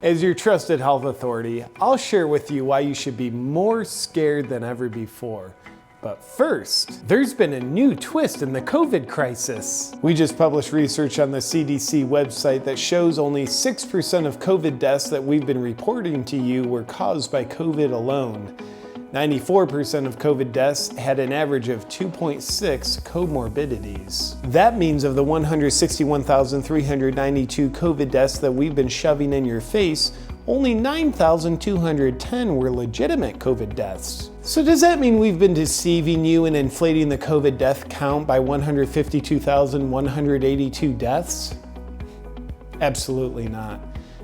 As your trusted health authority, I'll share with you why you should be more scared than ever before. But first, there's been a new twist in the COVID crisis. We just published research on the CDC website that shows only 6% of COVID deaths that we've been reporting to you were caused by COVID alone. 94% of COVID deaths had an average of 2.6 comorbidities. That means of the 161,392 COVID deaths that we've been shoving in your face, only 9,210 were legitimate COVID deaths. So does that mean we've been deceiving you and inflating the COVID death count by 152,182 deaths? Absolutely not,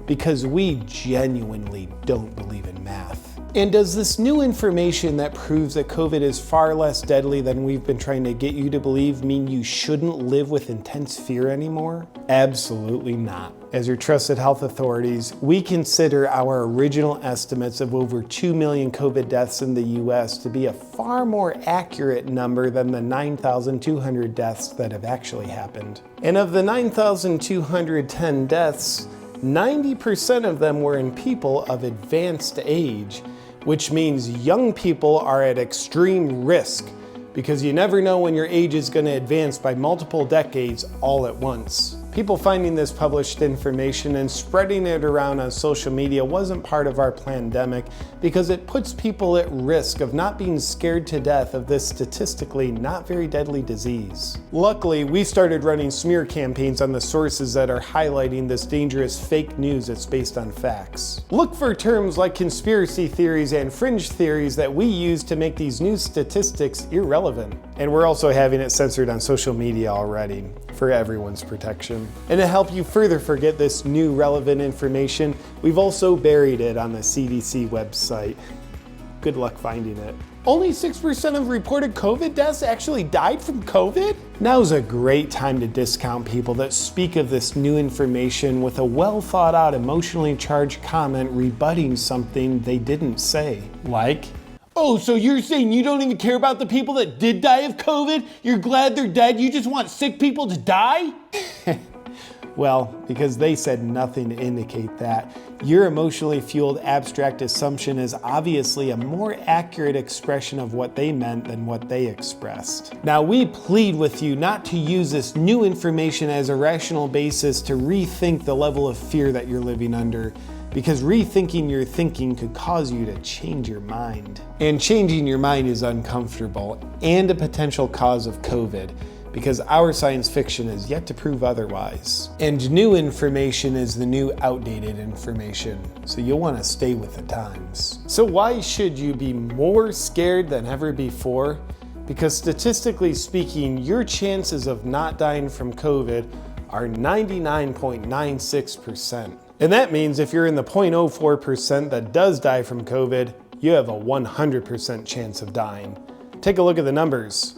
because we genuinely don't believe in math. And does this new information that proves that COVID is far less deadly than we've been trying to get you to believe mean you shouldn't live with intense fear anymore? Absolutely not. As your trusted health authorities, we consider our original estimates of over 2 million COVID deaths in the US to be a far more accurate number than the 9,200 deaths that have actually happened. And of the 9,210 deaths, 90% of them were in people of advanced age, which means young people are at extreme risk because you never know when your age is going to advance by multiple decades all at once. People finding this published information and spreading it around on social media wasn't part of our pandemic because it puts people at risk of not being scared to death of this statistically not very deadly disease. Luckily, we started running smear campaigns on the sources that are highlighting this dangerous fake news that's based on facts. Look for terms like conspiracy theories and fringe theories that we use to make these news statistics irrelevant. And we're also having it censored on social media already for everyone's protection. And to help you further forget this new relevant information, we've also buried it on the CDC website. Good luck finding it. Only 6% of reported COVID deaths actually died from COVID? Now's a great time to discount people that speak of this new information with a well thought out, emotionally charged comment rebutting something they didn't say. Like, oh, so you're saying you don't even care about the people that did die of COVID? You're glad they're dead, you just want sick people to die? Well, because they said nothing to indicate that. Your emotionally fueled abstract assumption is obviously a more accurate expression of what they meant than what they expressed. Now, we plead with you not to use this new information as a rational basis to rethink the level of fear that you're living under, because rethinking your thinking could cause you to change your mind. And changing your mind is uncomfortable and a potential cause of COVID, because our science fiction is yet to prove otherwise. And new information is the new outdated information, so you'll want to stay with the times. So why should you be more scared than ever before? Because statistically speaking, your chances of not dying from COVID are 99.96%. And that means if you're in the 0.04% that does die from COVID, you have a 100% chance of dying. Take a look at the numbers.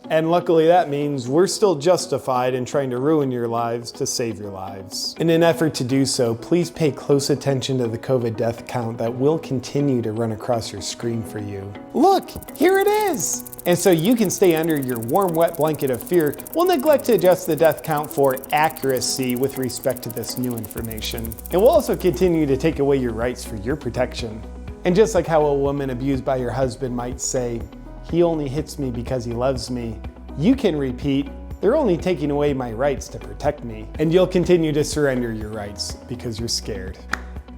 And luckily that means we're still justified in trying to ruin your lives to save your lives. In an effort to do so, please pay close attention to the COVID death count that will continue to run across your screen for you. Look, here it is! And so you can stay under your warm, wet blanket of fear, we'll neglect to adjust the death count for accuracy with respect to this new information. And we'll also continue to take away your rights for your protection. And just like how a woman abused by your husband might say, "He only hits me because he loves me," you can repeat, "They're only taking away my rights to protect me." And you'll continue to surrender your rights because you're scared.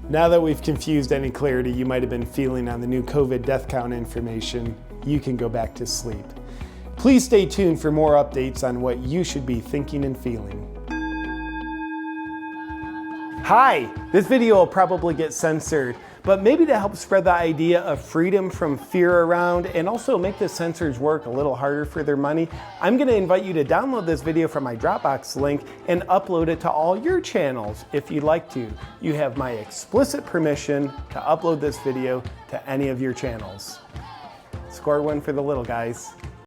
Now that we've confused any clarity you might have been feeling on the new COVID death count information, you can go back to sleep. Please stay tuned for more updates on what you should be thinking and feeling. Hi, this video will probably get censored, but maybe to help spread the idea of freedom from fear around and also make the censors work a little harder for their money, I'm gonna invite you to download this video from my Dropbox link and upload it to all your channels if you'd like to. You have my explicit permission to upload this video to any of your channels. Score one for the little guys.